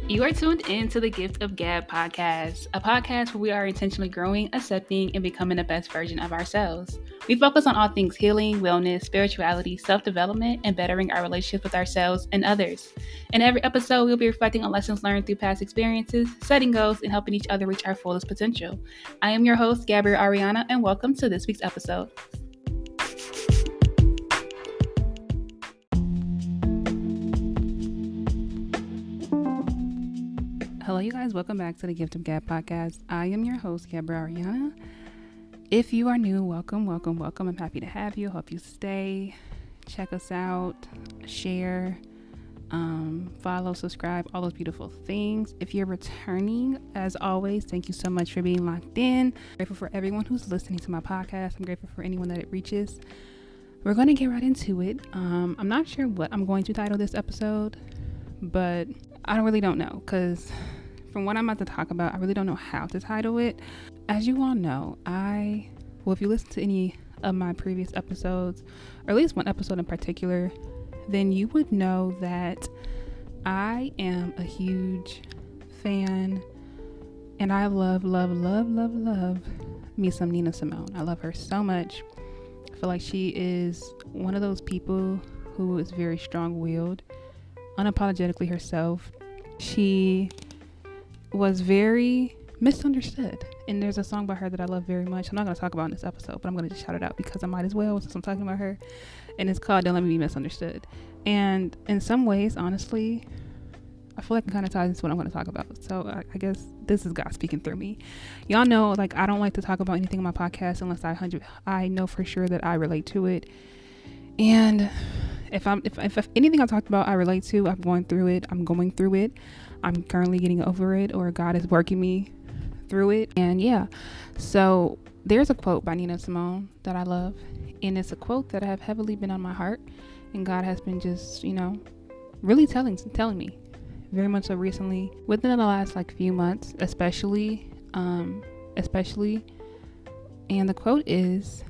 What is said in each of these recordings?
You are tuned in to the Gift of Gab podcast, a podcast where we are intentionally growing, accepting, and becoming the best version of ourselves. We focus on all things healing, wellness, spirituality, self-development, and bettering our relationship with ourselves and others. In every episode, we'll be reflecting on lessons learned through past experiences, setting goals, and helping each other reach our fullest potential. I am your host, Gabrielle Ariana, and welcome to this week's episode. Hello, you guys. Welcome back to the Gift of Gab podcast. I am your host, Gabrielle Ariana. If you are new, welcome. I'm happy to have you. Hope you stay. Check us out. Share. Follow, subscribe, all those beautiful things. If you're returning, as always, thank you so much for being locked in. I'm grateful for everyone who's listening to my podcast. I'm grateful for anyone that it reaches. We're going to get right into it. I'm not sure what I'm going to title this episode, but I really don't know, because from what I'm about to talk about, I really don't know how to title it. As you all know, if you listen to any of my previous episodes, or at least one episode in particular, then you would know that I am a huge fan, and I love me some Nina Simone. I love her so much. I feel like she is one of those people who is very strong-willed, unapologetically herself. She was very misunderstood, and there's a song by her that I love very much. I'm not going to talk about in this episode, but I'm going to just shout it out because I might as well, since I'm talking about her, and it's called Don't Let Me Be Misunderstood. And in some ways, honestly, I feel like it kind of ties into what I'm going to talk about. So I guess this is God speaking through me. Y'all know, like, I don't like to talk about anything on my podcast unless I know for sure that I relate to it. And if anything I talked about I relate to, I'm going through it. I'm currently getting over it, or God is working me through it. And yeah, so there's a quote by Nina Simone that I love, and it's a quote that have heavily been on my heart, and God has been just, really telling me very much so recently, within the last few months, especially. And the quote is,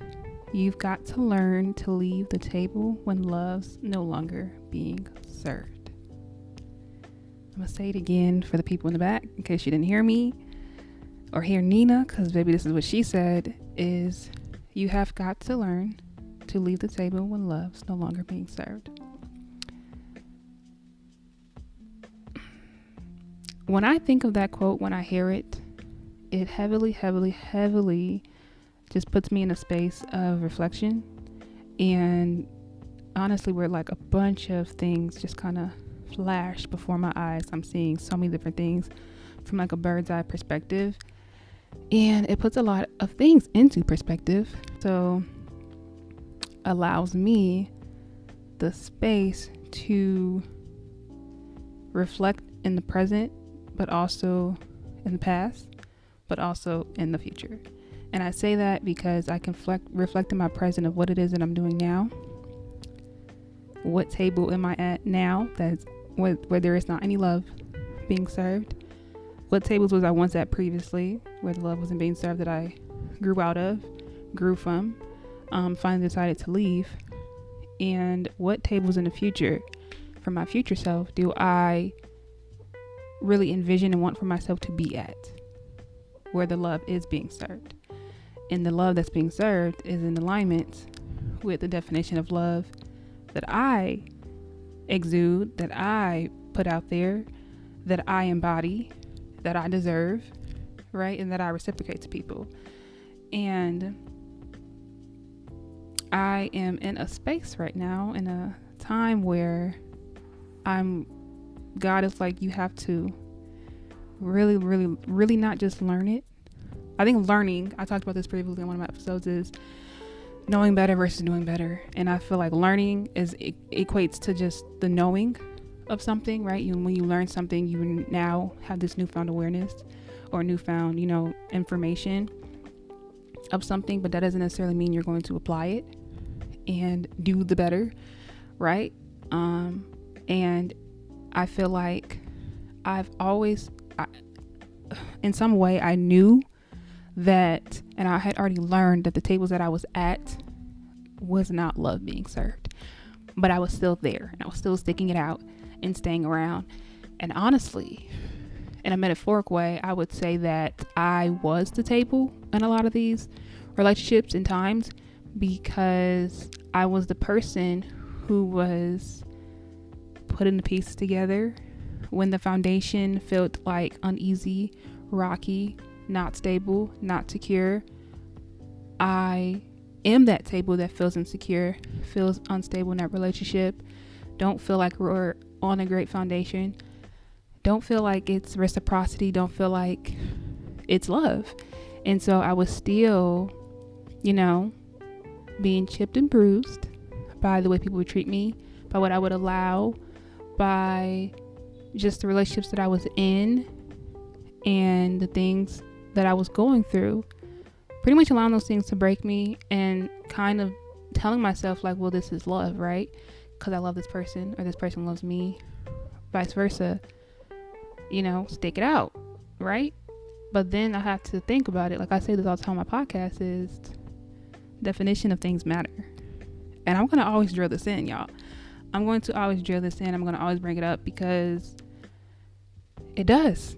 "You've got to learn to leave the table when love's no longer being served." I'm gonna say it again for the people in the back in case you didn't hear me or hear Nina, because baby, this is what she said, is you have got to learn to leave the table when love's no longer being served. When I think of that quote, when I hear it, it heavily just puts me in a space of reflection, and honestly, where a bunch of things just kind of flash before my eyes. I'm seeing so many different things from a bird's eye perspective, and it puts a lot of things into perspective, so allows me the space to reflect in the present, but also in the past, but also in the future. And I say that because I can reflect in my present of what it is that I'm doing now. What table am I at now that's where there is not any love being served? What tables was I once at previously where the love wasn't being served, that I grew from, finally decided to leave? And what tables in the future, for my future self, do I really envision and want for myself to be at, where the love is being served? And the love that's being served is in alignment with the definition of love that I exude, that I put out there, that I embody, that I deserve, right? And that I reciprocate to people. And I am in a space right now, in a time where God is like, you have to really not just learn it. I think learning, I talked about this previously in one of my episodes, is knowing better versus doing better. And I feel like learning equates to just the knowing of something, right? When you learn something, you now have this newfound awareness or newfound, information of something, but that doesn't necessarily mean you're going to apply it and do the better, right? And I feel like in some way I knew that, and I had already learned that the tables that I was at was not love being served, but I was still there, and I was still sticking it out and staying around. And honestly, in a metaphoric way, I would say that I was the table in a lot of these relationships and times, because I was the person who was putting the pieces together when the foundation felt like uneasy, rocky, not stable, not secure. I am that table that feels insecure, feels unstable in that relationship, don't feel like we're on a great foundation, don't feel like it's reciprocity, don't feel like it's love. And so I was still, being chipped and bruised by the way people would treat me, by what I would allow, by just the relationships that I was in and the things that I was going through. Pretty much allowing those things to break me and kind of telling myself like, well, this is love, right? Because I love this person, or this person loves me, vice versa. Stick it out, right? But then I have to think about it. Like I say this all the time on my podcast, is definition of things matter. And I'm going to always drill this in, y'all. I'm going to always drill this in. I'm going to always bring it up because it does.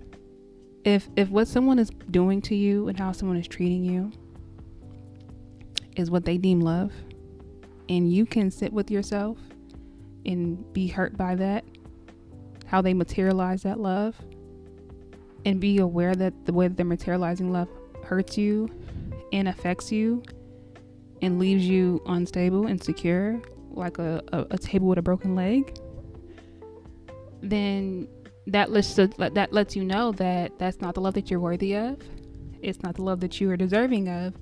If what someone is doing to you and how someone is treating you is what they deem love, and you can sit with yourself and be hurt by that, how they materialize that love, and be aware that the way that they're materializing love hurts you and affects you and leaves you unstable, insecure, like a table with a broken leg, then that lets you know that that's not the love that you're worthy of. It's not the love that you are deserving of.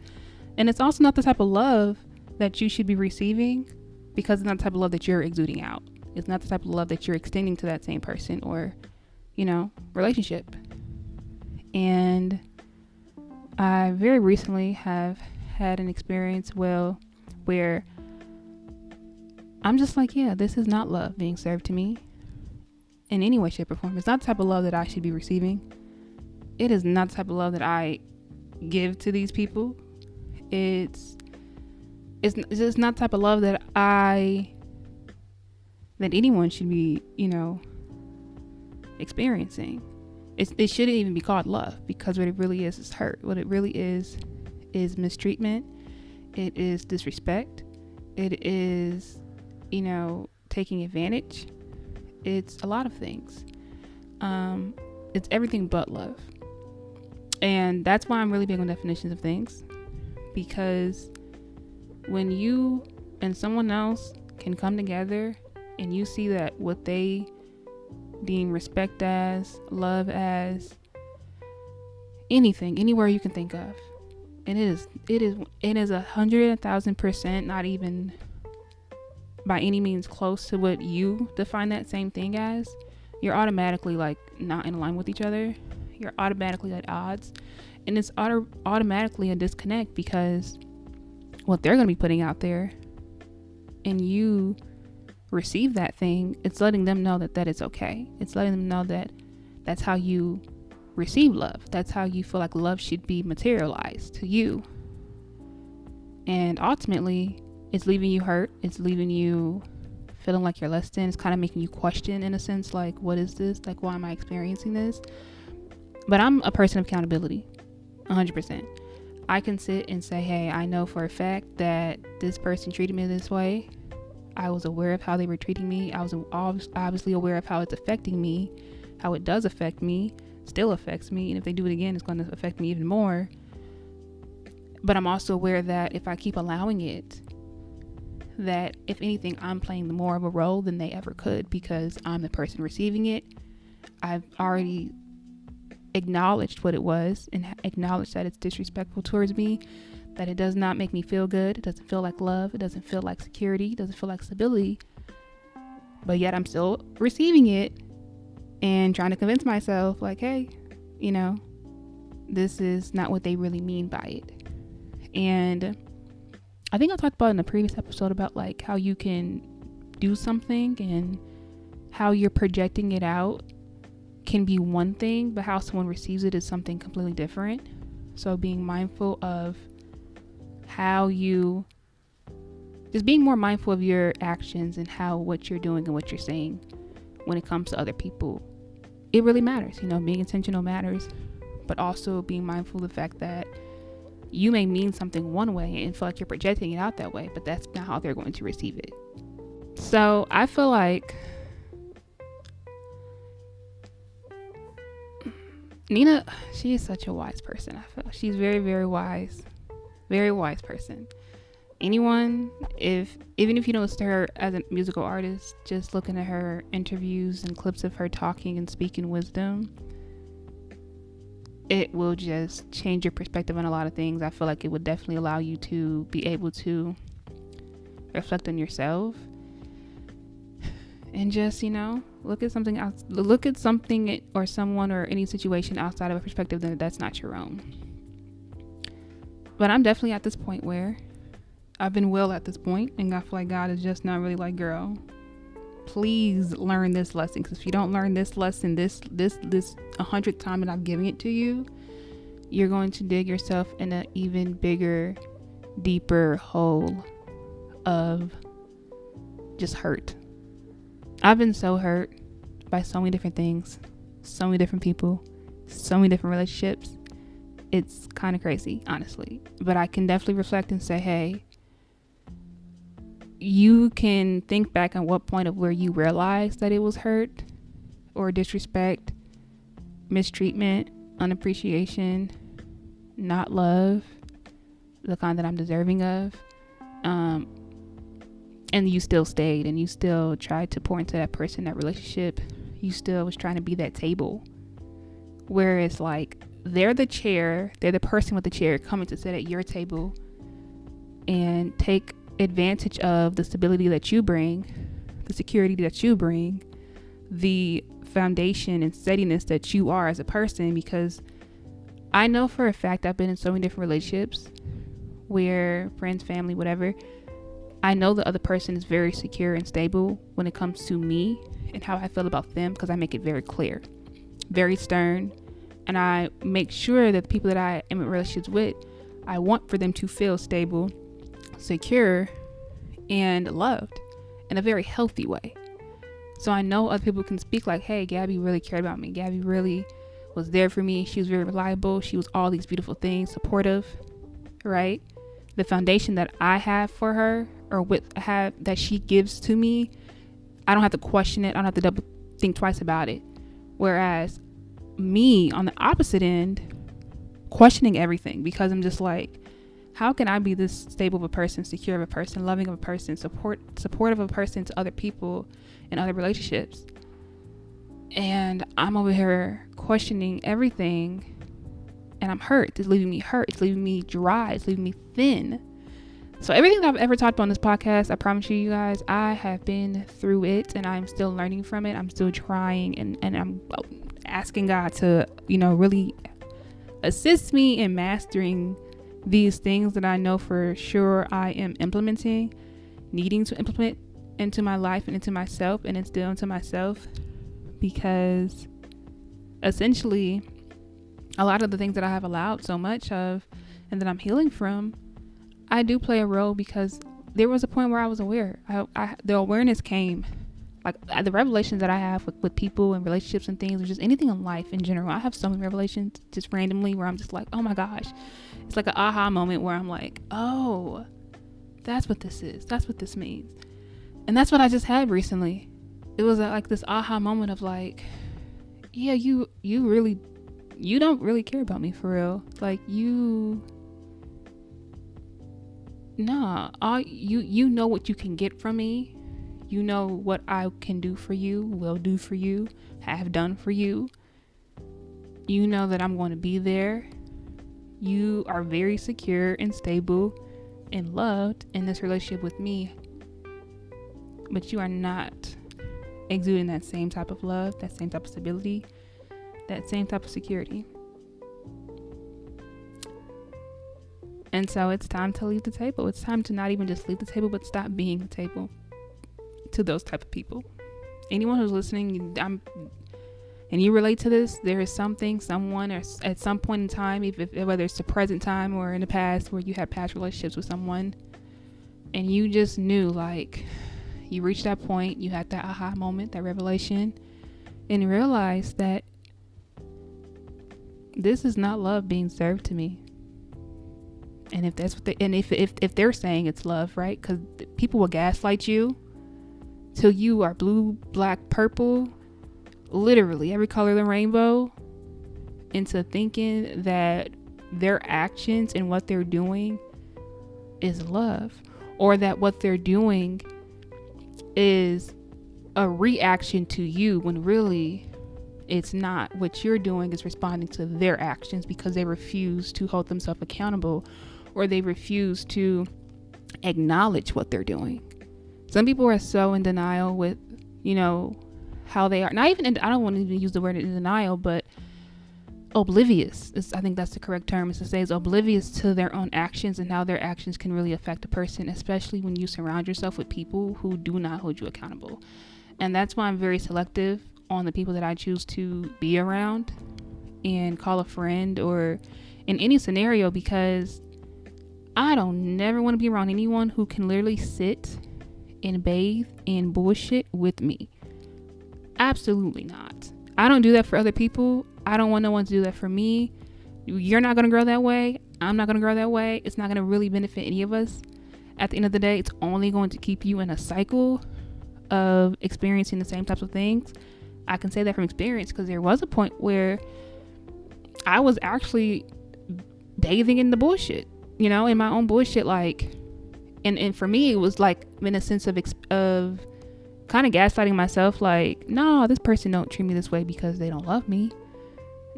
And it's also not the type of love that you should be receiving, because it's not the type of love that you're exuding out. It's not the type of love that you're extending to that same person or, relationship. And I very recently have had an experience where I'm just like, yeah, this is not love being served to me in any way, shape, or form. It's not the type of love that I should be receiving. It is not the type of love that I give to these people. It's just not the type of love that anyone should be, experiencing. It shouldn't even be called love, because what it really is hurt. What it really is mistreatment. It is disrespect. It is, taking advantage. It's a lot of things. It's everything but love. And that's why I'm really big on definitions of things, because when you and someone else can come together and you see that what they deem respect as, love as, anything, anywhere you can think of, and it is 100,000% not even by any means close to what you define that same thing as, you're automatically like not in line with each other. You're automatically at odds, and it's automatically a disconnect, because what they're going to be putting out there and you receive that thing, it's letting them know that it's okay. It's letting them know that that's how you receive love. That's how you feel like love should be materialized to you. And ultimately, it's leaving you hurt. It's leaving you feeling like you're less than. It's kind of making you question, in a sense, like, what is this? Like, why am I experiencing this? But I'm a person of accountability, 100%. I can sit and say, hey, I know for a fact that this person treated me this way. I was aware of how they were treating me. I was obviously aware of how it's affecting me, how it does affect me, still affects me. And if they do it again, it's going to affect me even more. But I'm also aware that if I keep allowing it, that if anything, I'm playing more of a role than they ever could, because I'm the person receiving it. I've already acknowledged what it was and acknowledged that it's disrespectful towards me, that it does not make me feel good. It doesn't feel like love. It doesn't feel like security. It doesn't feel like stability. But yet I'm still receiving it and trying to convince myself like, hey, this is not what they really mean by it. And I think I talked about in a previous episode about like how you can do something and how you're projecting it out can be one thing, but how someone receives it is something completely different. So being mindful of just being more mindful of your actions and what you're doing and what you're saying when it comes to other people it really matters. Being intentional matters, but also being mindful of the fact that you may mean something one way and feel like you're projecting it out that way, but that's not how they're going to receive it. So I feel like Nina, she is such a wise person. I feel she's very, very wise person. Anyone, even if you don't listen to her as a musical artist, just looking at her interviews and clips of her talking and speaking wisdom, it will just change your perspective on a lot of things. I feel like it would definitely allow you to be able to reflect on yourself and just, look at something else, look at something or someone or any situation outside of a perspective that's not your own. But I'm definitely at this point where I've been at this point, and I feel like God is just not really like, girl, please learn this lesson. Because if you don't learn this lesson, this 100th time that I'm giving it to you, you're going to dig yourself in an even bigger, deeper hole of just hurt. I've been so hurt by so many different things, so many different people, so many different relationships. It's kind of crazy, honestly. But I can definitely reflect and say, hey, you can think back on what point of where you realized that it was hurt or disrespect, mistreatment, unappreciation, not love, the kind that I'm deserving of. And you still stayed and you still tried to pour into that person, that relationship. You still was trying to be that table. Whereas like they're the chair, they're the person with the chair coming to sit at your table and take advantage of the stability that you bring, the security that you bring, the foundation and steadiness that you are as a person. Because I know for a fact I've been in so many different relationships where friends, family, whatever, I know the other person is very secure and stable when it comes to me and how I feel about them, because I make it very clear, very stern, and I make sure that the people that I am in relationships with, I want for them to feel stable, secure, and loved in a very healthy way. So I know other people can speak like, hey, Gabby really cared about me. Gabby really was there for me. She was very reliable. She was all these beautiful things, supportive, right? The foundation that I have for her or that she gives to me, I don't have to question it. I don't have to double think twice about it. Whereas me on the opposite end, questioning everything, because I'm just like, how can I be this stable of a person, secure of a person, loving of a person, supportive of a person to other people and other relationships? And I'm over here questioning everything, and I'm hurt. It's leaving me hurt. It's leaving me dry. It's leaving me thin. So everything that I've ever talked about on this podcast, I promise you guys, I have been through it, and I'm still learning from it. I'm still trying, and I'm asking God to, really assist me in mastering these things that I know for sure I am needing to implement into my life and into myself and instill into myself. Because essentially, a lot of the things that I have allowed so much of and that I'm healing from, I do play a role, because there was a point where I was aware. The awareness came, like the revelations that I have with people and relationships and things, or just anything in life in general. I have so many revelations just randomly where I'm just like, oh my gosh. It's like an aha moment where I'm like, oh, that's what this is. That's what this means. And that's what I just had recently. It was like this aha moment of like, yeah, you don't really care about me for real. Like you know what you can get from me. You know what I can do for you, will do for you, have done for you. You know that I'm going to be there. You are very secure and stable and loved in this relationship with me, but you are not exuding that same type of love, that same type of stability, that same type of security. And so it's time to leave the table. It's time to not even just leave the table, but stop being the table to those type of people. Anyone who's listening, and you relate to this, there is someone, or at some point in time, whether it's the present time or in the past, where you had past relationships with someone, and you just knew, like, you reached that point, you had that aha moment, that revelation, and realize that this is not love being served to me. And if that's what they, and if they're saying it's love, right? Because people will gaslight you till you are blue, black, purple, literally every color of the rainbow, into thinking that their actions and what they're doing is love, or that what they're doing is a reaction to you, when really it's not. What you're doing is responding to their actions because they refuse to hold themselves accountable, or they refuse to acknowledge what they're doing. Some people are so in denial with, how they are. Not even, I don't want to even use the word in denial, but oblivious I think that's the correct term, is to say is oblivious to their own actions and how their actions can really affect a person, especially when you surround yourself with people who do not hold you accountable. And that's why I'm very selective on the people that I choose to be around and call a friend, or in any scenario, because I don't never want to be around anyone who can literally sit and bathe in bullshit with me. Absolutely not. I don't do that for other people. I don't want no one to do that for me. You're not going to grow that way. I'm not going to grow that way. It's not going to really benefit any of us. At the end of the day, it's only going to keep you in a cycle of experiencing the same types of things. I can say that from experience, because there was a point where I was actually bathing in the bullshit, in my own bullshit. And for me, it was like in a sense of kind of gaslighting myself, like, no, this person don't treat me this way because they don't love me.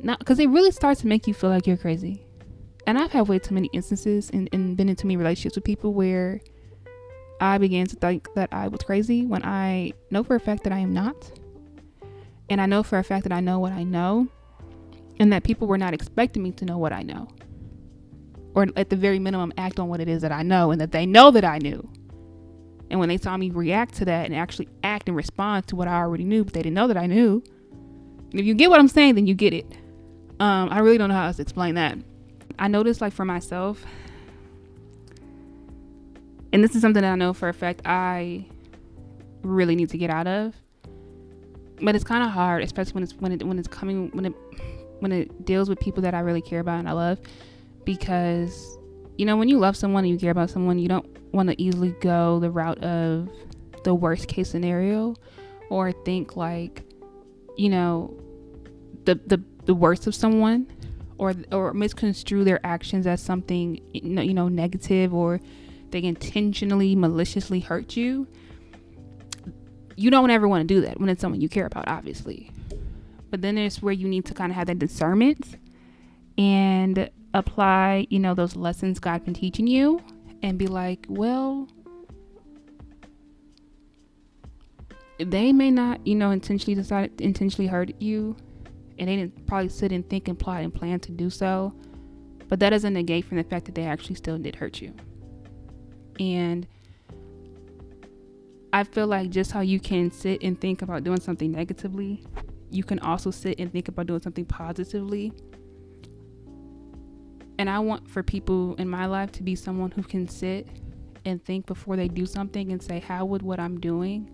No, because it really starts to make you feel like you're crazy. And I've had way too many instances and been in too many relationships with people where I began to think that I was crazy, when I know for a fact that I am not. And I know for a fact that I know what I know, and that people were not expecting me to know what I know, or at the very minimum act on what it is that I know, and that they know that I knew. And when they saw me react to that and actually act and respond to what I already knew, but they didn't know that I knew. And if you get what I'm saying, then you get it. I really don't know how else to explain that. I noticed, like, for myself, and this is something that I know for a fact I really need to get out of, but it's kind of hard, especially when it deals with people that I really care about and I love, because when you love someone and you care about someone, you don't want to easily go the route of the worst case scenario, or think like, the worst of someone, or misconstrue their actions as something, negative, or they intentionally, maliciously hurt you. You don't ever want to do that when it's someone you care about, obviously. But then there's where you need to kind of have that discernment and apply, those lessons God's been teaching you, and be like, well, they may not, intentionally hurt you, and they didn't probably sit and think and plot and plan to do so, but that doesn't negate from the fact that they actually still did hurt you. And I feel like just how you can sit and think about doing something negatively, you can also sit and think about doing something positively. And I want for people in my life to be someone who can sit and think before they do something and say, how would what I'm doing,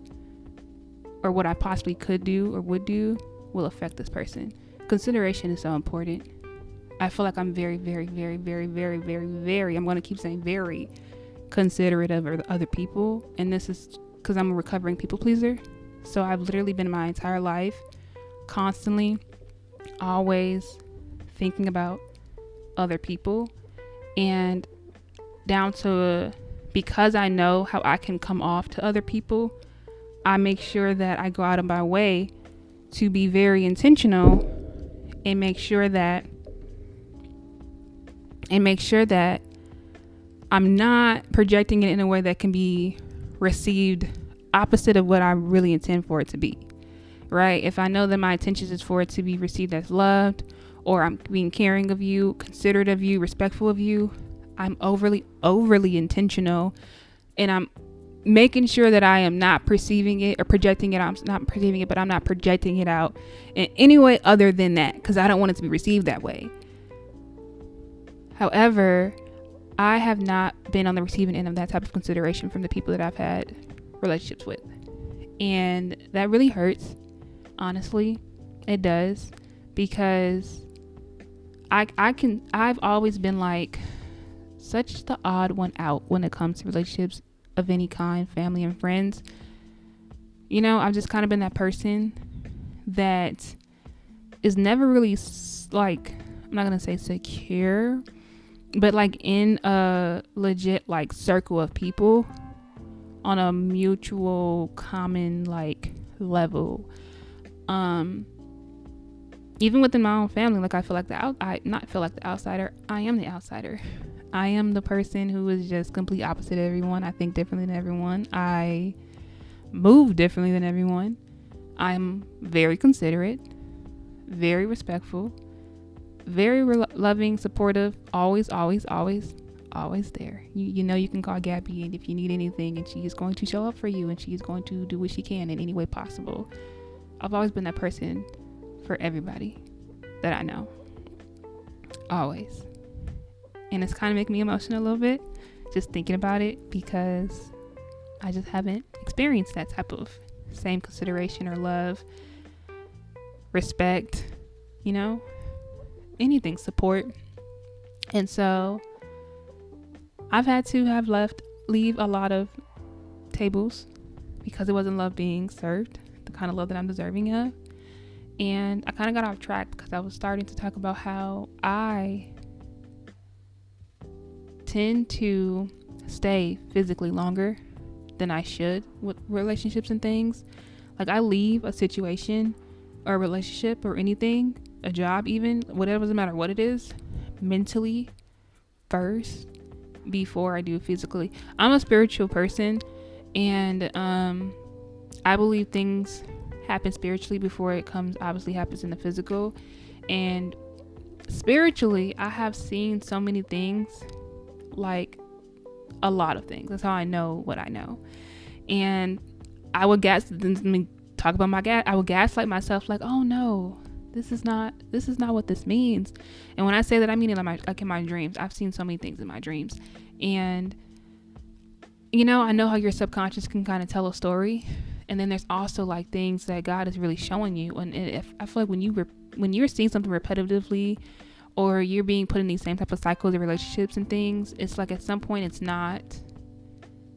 or what I possibly could do or would do, will affect this person? Consideration is so important. I feel like I'm very, very, very, very, very, very, very, I'm going to keep saying very considerate of other people. And this is because I'm a recovering people pleaser. So I've literally been my entire life constantly, always thinking about other people, and down to, because I know how I can come off to other people, I make sure that I go out of my way to be very intentional and make sure that I'm not projecting it in a way that can be received opposite of what I really intend for it to be, right? If I know that my intention is for it to be received as loved, or I'm being caring of you, considerate of you, respectful of you, I'm overly intentional, and I'm making sure that I am not perceiving it or projecting it. I'm not perceiving it, but I'm not projecting it out in any way other than that, because I don't want it to be received that way. However, I have not been on the receiving end of that type of consideration from the people that I've had relationships with. And that really hurts, Honestly, it does, because I've always been like such the odd one out when it comes to relationships of any kind, family and friends. I've just kind of been that person that is never really like, I'm not gonna say secure, but like in a legit like circle of people on a mutual common like level. Even within my own family, like I feel like not feel like the outsider. I am the outsider. I am the person who is just complete opposite of everyone. I think differently than everyone. I move differently than everyone. I'm very considerate, very respectful, very loving, supportive, always there. You can call Gabby, and if you need anything, and she is going to show up for you, and she is going to do what she can in any way possible. I've always been that person for everybody that I know. Always. And it's kind of making me emotional a little bit just thinking about it, because I just haven't experienced that type of same consideration or love, respect, anything, support. And so I've had to leave a lot of tables because it wasn't love being served, the kind of love that I'm deserving of. And I kind of got off track because I was starting to talk about how I tend to stay physically longer than I should with relationships and things. Like I leave a situation or a relationship or anything, a job even, whatever, doesn't matter what it is, mentally first before I do physically. I'm a spiritual person, and I believe things happen spiritually before it obviously happens in the physical. And spiritually, I have seen so many things, like a lot of things. That's how I know what I know. And I would talk about I would gaslight myself like, oh no, this is not what this means. And when I say that, I mean it like in my dreams. I've seen so many things in my dreams. And I know how your subconscious can kind of tell a story. And then there's also like things that God is really showing you. And if I feel like when you're seeing something repetitively, or you're being put in these same type of cycles of relationships and things, it's like at some point it's not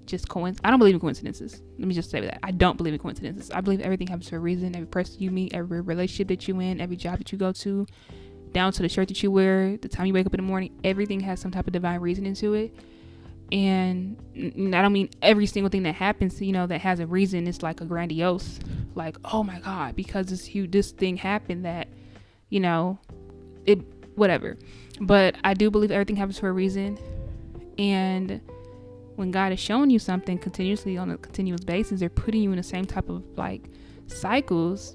just coincidence. I don't believe in coincidences. Let me just say that. I don't believe in coincidences. I believe everything happens for a reason. Every person you meet, every relationship that you in, every job that you go to, down to the shirt that you wear, the time you wake up in the morning, everything has some type of divine reason into it. And I don't mean every single thing that happens, that has a reason. It's like a grandiose, like, oh my God, because this thing happened that, it, whatever. But I do believe everything happens for a reason. And when God is showing you something continuously on a continuous basis, they're putting you in the same type of like cycles.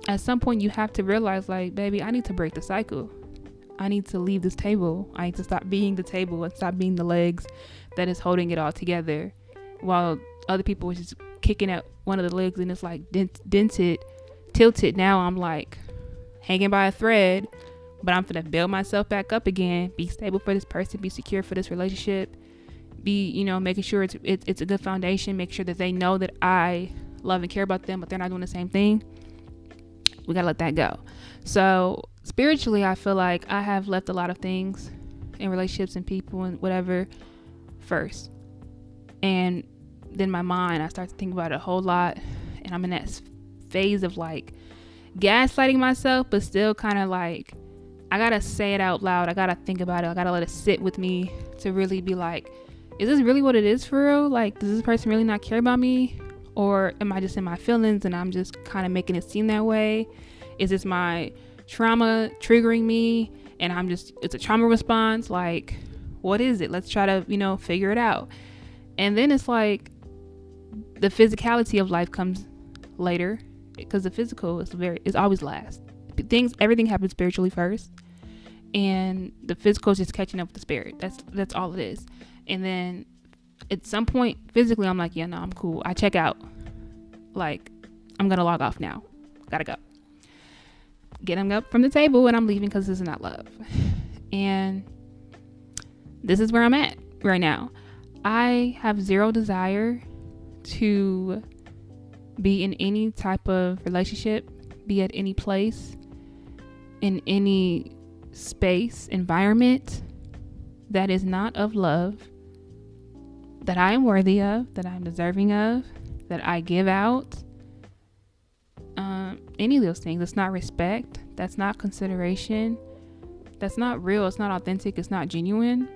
At some point you have to realize, like, baby, I need to break the cycle. I need to leave this table. I need to stop being the table and stop being the legs that is holding it all together, while other people are just kicking at one of the legs and it's like dented, tilted. Now I'm like hanging by a thread, but I'm gonna build myself back up again, be stable for this person, be secure for this relationship, be, making sure it's a good foundation, make sure that they know that I love and care about them, but they're not doing the same thing. We gotta let that go. So spiritually, I feel like I have left a lot of things in relationships and people and whatever first. And then my mind, I start to think about it a whole lot. And I'm in that phase of like gaslighting myself, but still kind of like, I gotta say it out loud. I gotta think about it. I gotta let it sit with me to really be like, is this really what it is for real? Like, does this person really not care about me? Or am I just in my feelings and I'm just kind of making it seem that way? Is this my trauma triggering me and it's a trauma response? Like, what is it? Let's try to, figure it out. And then it's like the physicality of life comes later, because the physical is always last. Everything happens spiritually first, and the physical is just catching up with the spirit. That's all it is. And then at some point physically, I'm like, yeah, no, I'm cool. I check out. Like, I'm gonna log off now. Gotta go. Getting up from the table and I'm leaving because this is not love. And this is where I'm at right now. I have zero desire to be in any type of relationship, be at any place, in any space, environment that is not of love, that I am worthy of, that I'm deserving of, that I give out. Any of those things. It's not respect. That's not consideration. That's not real. It's not authentic. It's not genuine.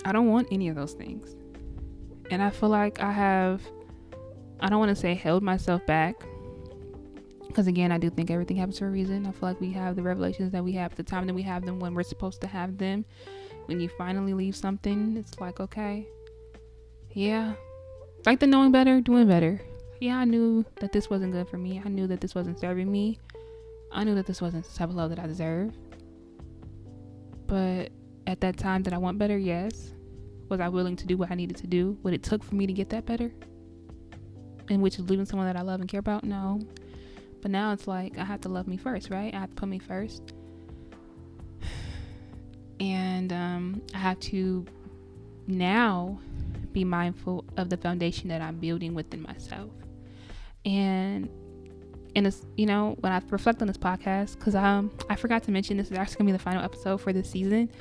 I don't want any of those things. And I feel like I don't want to say held myself back, because again, I do think everything happens for a reason. I feel like we have the revelations that we have at the time that we have them, when we're supposed to have them. When you finally leave something, it's like, okay, yeah, like the knowing better, doing better. Yeah, I knew that this wasn't good for me. I knew that this wasn't serving me. I knew that this wasn't the type of love that I deserve. But at that time, did I want better? Yes. Was I willing to do what I needed to do? What it took for me to get that better? And which is leaving someone that I love and care about? No. But now it's like, I have to love me first, right? I have to put me first. And I have to now be mindful of the foundation that I'm building within myself. And it's, when I reflect on this podcast, because I forgot to mention, this is actually gonna be the final episode for this season,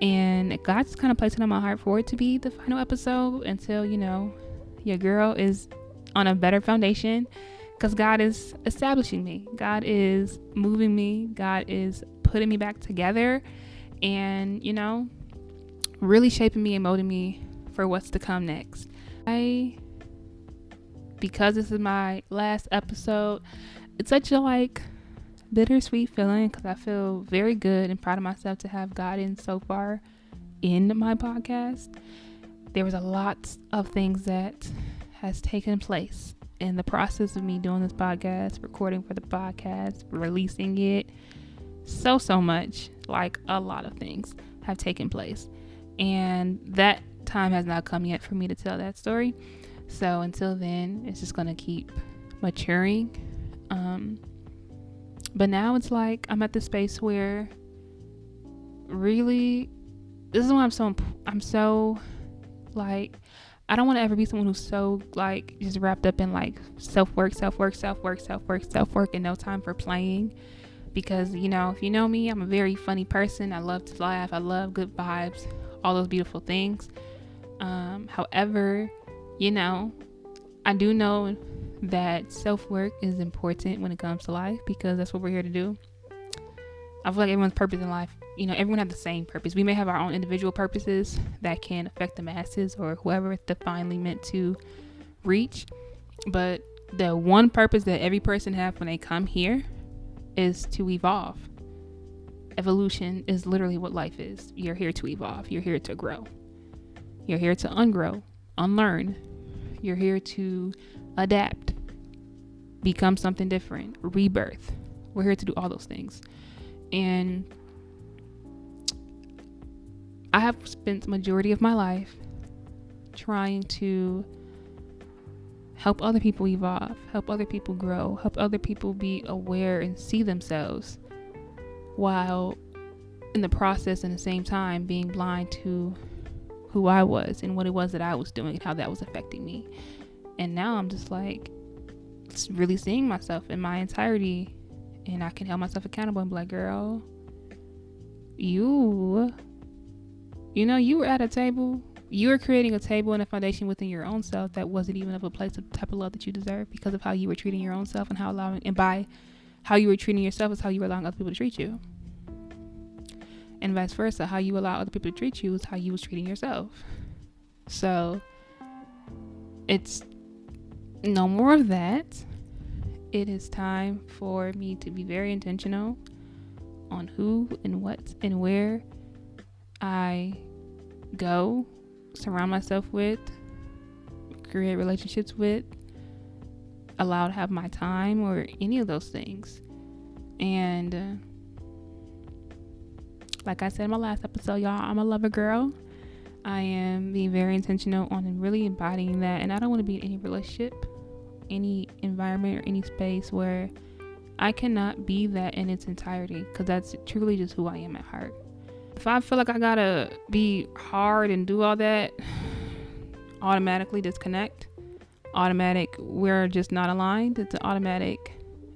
and God just kind of placed it on my heart for it to be the final episode until your girl is on a better foundation, because God is establishing me, God is moving me, God is putting me back together, and really shaping me and molding me for what's to come next. Because this is my last episode, it's such a bittersweet feeling, because I feel very good and proud of myself to have gotten so far in my podcast. There was a lot of things that has taken place in the process of me doing this podcast, recording for the podcast, releasing it. So much, a lot of things have taken place, and that time has not come yet for me to tell that story. So until then, it's just gonna keep maturing. But now it's like I'm at the space where really, this is why I don't want to ever be someone who's so just wrapped up in self-work and no time for playing. Because if you know me, I'm a very funny person. I love to laugh. I love good vibes, all those beautiful things. However, I do know that self-work is important when it comes to life, because that's what we're here to do. I feel like everyone's purpose in life, everyone has the same purpose. We may have our own individual purposes that can affect the masses or whoever it's divinely meant to reach. But the one purpose that every person has when they come here is to evolve. Evolution is literally what life is. You're here to evolve. You're here to grow. You're here to ungrow, unlearn. You're here to adapt, become something different, rebirth. We're here to do all those things. And I have spent the majority of my life trying to help other people evolve, help other people grow, help other people be aware and see themselves, while in the process, in the same time, being blind to who I was and what it was that I was doing and how that was affecting me. And now I'm just really seeing myself in my entirety, and I can hold myself accountable and be like, girl, you were at a table, you were creating a table and a foundation within your own self that wasn't even of a place of the type of love that you deserve, because of how you were treating your own self, and by how you were treating yourself is how you were allowing other people to treat you. And vice versa, how you allow other people to treat you is how you was treating yourself. So it's no more of that. It is time for me to be very intentional on who and what and where I go, surround myself with, create relationships with, allow to have my time, or any of those things. And like I said in my last episode, y'all, I'm a lover girl. I am being very intentional on really embodying that, and I don't want to be in any relationship, any environment, or any space where I cannot be that in its entirety, because that's truly just who I am at heart. If I feel like I gotta be hard and do all that, automatically disconnect. Automatic, we're just not aligned. It's an automatic,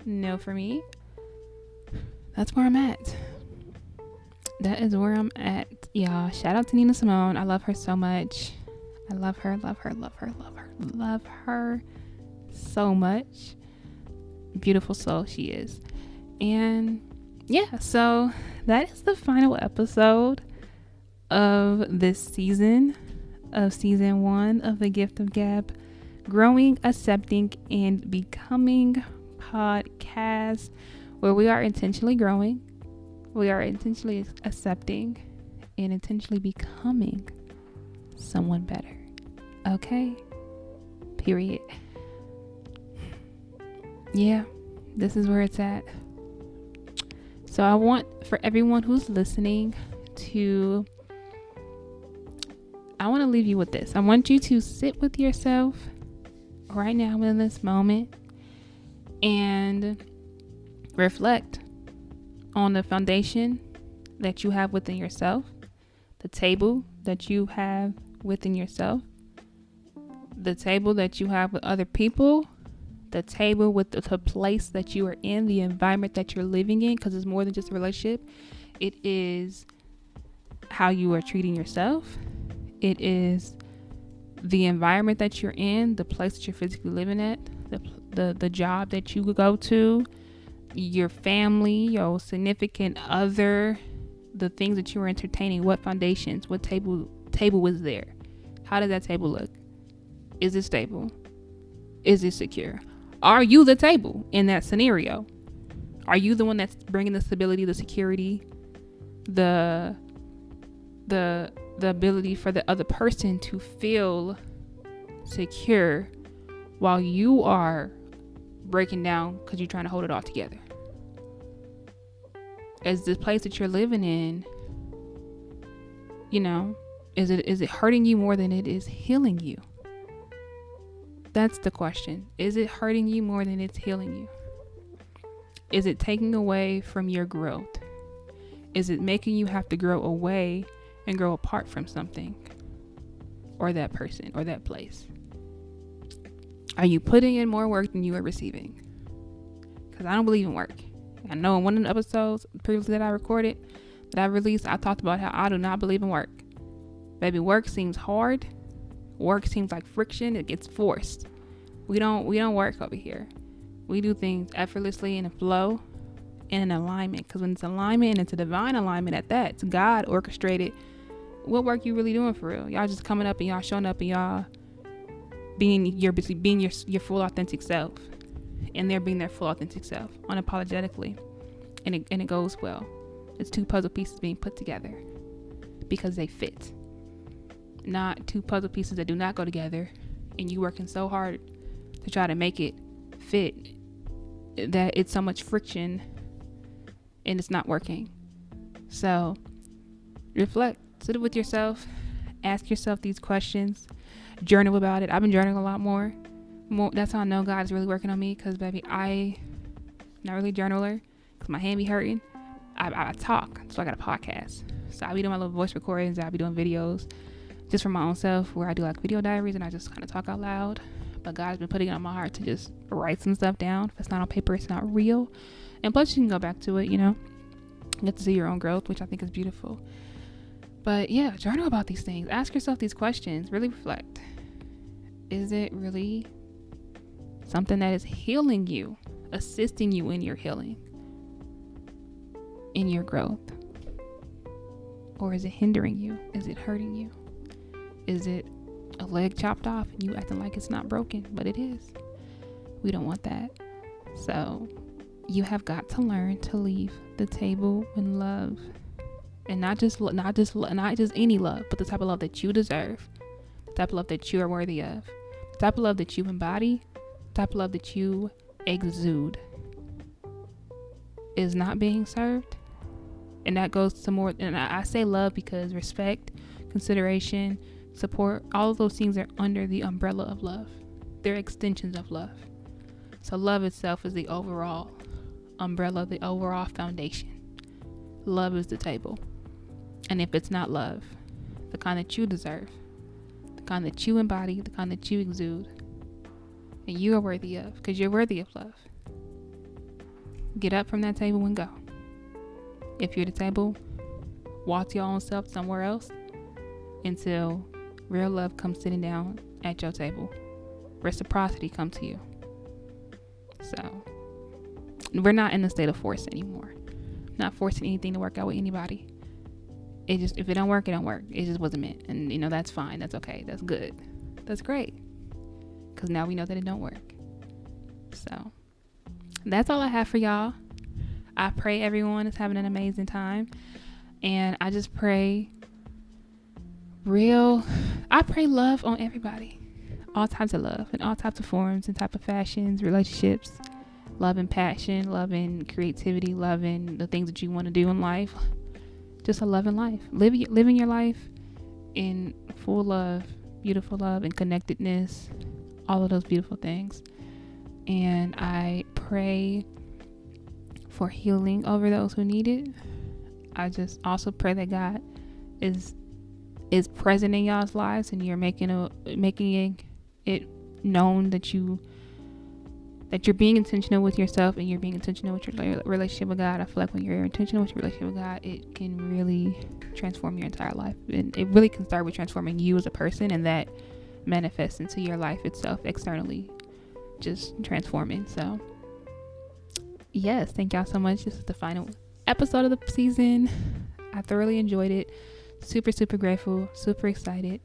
No, for me, that's where I'm at. That is where I'm at, y'all. Shout out to Nina Simone. I love her so much. I love her, love her, love her, love her, love her so much. Beautiful soul she is. And yeah, so that is the final episode of this season, of season 1 of The Gift of Gab, Growing, Accepting, and Becoming podcast, where we are intentionally growing, we are intentionally accepting, and intentionally becoming someone better. Okay? Period. Yeah, this is where it's at. So I want for everyone who's listening I want to leave you with this. I want you to sit with yourself right now in this moment and reflect on the foundation that you have within yourself, the table that you have within yourself, the table that you have with other people, the table with the place that you are in, the environment that you're living in, because it's more than just a relationship. It is how you are treating yourself. It is the environment that you're in, the place that you're physically living at, the job that you go to, your family, your significant other, the things that you are entertaining, what foundations, what table is there? How does that table look? Is it stable? Is it secure? Are you the table in that scenario? Are you the one that's bringing the stability, the security, the ability for the other person to feel secure while you are breaking down because you're trying to hold it all together? Is the place that you're living in, is it hurting you more than it is healing you? That's the question. Is it hurting you more than it's healing you? Is it taking away from your growth? Is it making you have to grow away and grow apart from something or that person or that place? Are you putting in more work than you are receiving? Because I don't believe in work. I know in one of the episodes previously that I recorded, that I released, I talked about how I do not believe in work. Baby, work seems hard. Work seems like friction. It gets forced. We don't work over here. We do things effortlessly in a flow and in alignment. Because when it's alignment and it's a divine alignment at that, it's God orchestrated. What work you really doing for real? Y'all just coming up and y'all showing up and y'all being your full authentic self, and they're being their full authentic self unapologetically, and it goes well. It's two puzzle pieces being put together because they fit, not two puzzle pieces that do not go together and you working so hard to try to make it fit that it's so much friction and it's not working. So reflect, sit with yourself, ask yourself these questions, journal about it. I've been journaling a lot more. That's how I know God is really working on me, because baby, I not really a journaler because my hand be hurting. I talk, so I got a podcast, so I be doing my little voice recordings, I be doing videos just for my own self, where I do like video diaries and I just kind of talk out loud. But God's been putting it on my heart to just write some stuff down. If it's not on paper, it's not real. And plus you can go back to it, you get to see your own growth, which I think is beautiful. But yeah, journal about these things. Ask yourself these questions. Really reflect. Is it really something that is healing you, assisting you in your healing, in your growth? Or is it hindering you? Is it hurting you? Is it a leg chopped off and you acting like it's not broken, but it is? We don't want that. So you have got to learn to leave the table in love, and not just any love, but the type of love that you deserve, the type of love that you are worthy of, the type of love that you embody, the type of love that you exude. Is not being served. And that goes to more, and I say love because respect, consideration, support, all of those things are under the umbrella of love. They're extensions of love. So love itself is the overall umbrella, the overall foundation. Love is the table. And if it's not love, the kind that you deserve, the kind that you embody, the kind that you exude, and you are worthy of, because you're worthy of love, get up from that table and go. If you're at the table, walk your own self somewhere else until real love comes sitting down at your table. Reciprocity comes to you. So we're not in the state of force anymore. Not forcing anything to work out with anybody. It just, if it don't work, it don't work. It just wasn't meant. And that's fine. That's okay. That's good. That's great. Because now we know that it don't work. So that's all I have for y'all. I pray everyone is having an amazing time. And I just pray love on everybody. All types of love in all types of forms and type of fashions, relationships, love and passion, love and creativity, love and the things that you want to do in life. Just a love in life. Living your life in full love, beautiful love and connectedness. All of those beautiful things. And I pray for healing over those who need it. I just also pray that God is present in y'all's lives and you're making it known that you're being intentional with yourself and you're being intentional with your relationship with God. I feel like when you're intentional with your relationship with God, it can really transform your entire life. And it really can start with transforming you as a person, and that manifests into your life itself externally, just transforming. So yes, thank y'all so much. This is the final episode of the season. I thoroughly enjoyed it. Super grateful, super excited.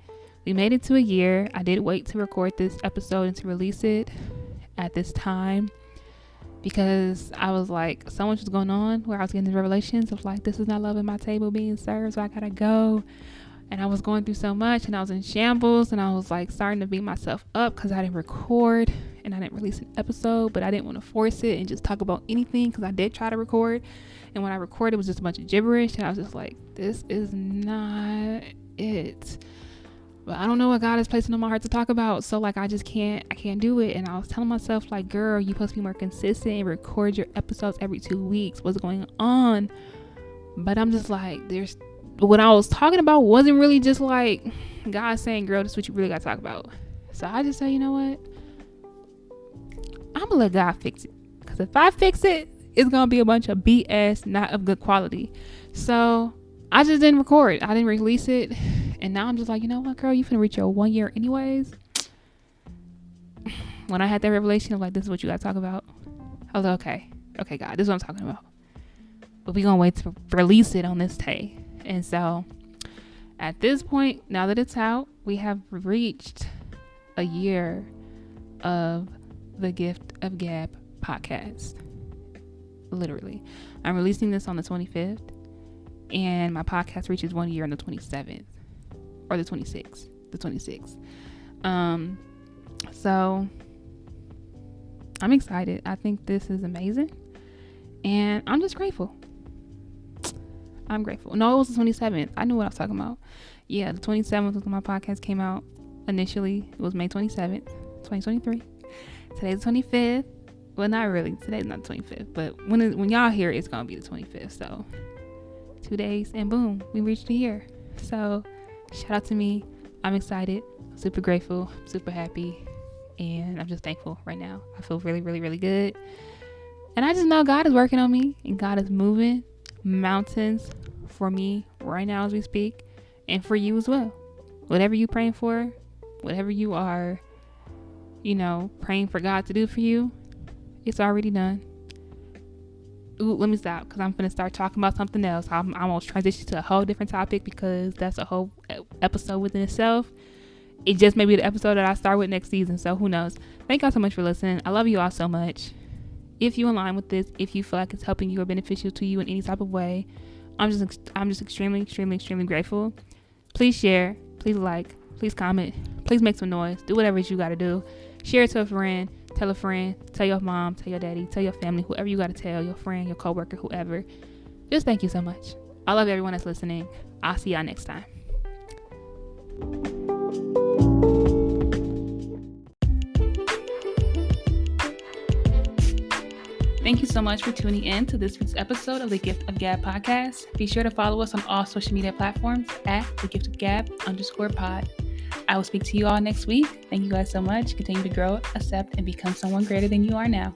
We made it to a year. I did wait to record this episode and to release it at this time because I was like, so much was going on where I was getting these revelations of like, this is not love at my table being served, so I gotta go. And I was going through so much and I was in shambles and I was like starting to beat myself up because I didn't record and I didn't release an episode, but I didn't want to force it and just talk about anything because I did try to record. And when I recorded, it was just a bunch of gibberish and I was just like, this is not it. But I don't know what God is placing on my heart to talk about. So like, I can't do it. And I was telling myself like, girl, you're supposed to be more consistent and record your episodes every 2 weeks. What's going on? But I'm just like, what I was talking about wasn't really just like God saying, girl, this is what you really got to talk about. So I just say, you know what? I'm going to let God fix it. Because if I fix it, it's going to be a bunch of BS, not of good quality. So I just didn't record. I didn't release it. And now I'm just like, you know what, girl, you finna reach your 1 year anyways. When I had that revelation of like, this is what you got to talk about, I was like, okay, God, this is what I'm talking about. But we're going to wait to release it on this day. And so at this point, now that it's out, we have reached a year of the Gift of Gab podcast. Literally. I'm releasing this on the 25th and my podcast reaches 1 year on the 27th or the 26th. So I'm excited. I think this is amazing and I'm just grateful. I'm grateful. No, it was the 27th. I knew what I was talking about. Yeah, the 27th was when my podcast came out initially. It was May 27th, 2023. Today's the 25th. Well, not really. Today's not the 25th. But when y'all hear it, it's going to be the 25th. So 2 days and boom, we reached a year. So shout out to me. I'm excited. Super grateful. Super happy. And I'm just thankful right now. I feel really, really, really good. And I just know God is working on me and God is moving mountains for me right now as we speak, and for you as well. Whatever you praying for, whatever you are, praying for God to do for you, it's already done. Ooh, let me stop because I'm gonna start talking about something else. I'm gonna transition to a whole different topic because that's a whole episode within itself. It just may be the episode that I start with next season, so who knows. Thank y'all so much for listening. I love you all so much. If you align with this, if you feel like it's helping you or beneficial to you in any type of way, I'm just extremely, extremely, extremely grateful. Please share, please like, please comment, please make some noise. Do whatever you got to do. Share it to a friend, tell your mom, tell your daddy, tell your family, whoever you got to tell, your friend, your coworker, whoever. Just thank you so much. I love everyone that's listening. I'll see y'all next time. Thank you so much for tuning in to this week's episode of the Gift of Gab podcast. Be sure to follow us on all social media platforms at the Gift of Gab _pod. I will speak to you all next week. Thank you guys so much. Continue to grow, accept, and become someone greater than you are now.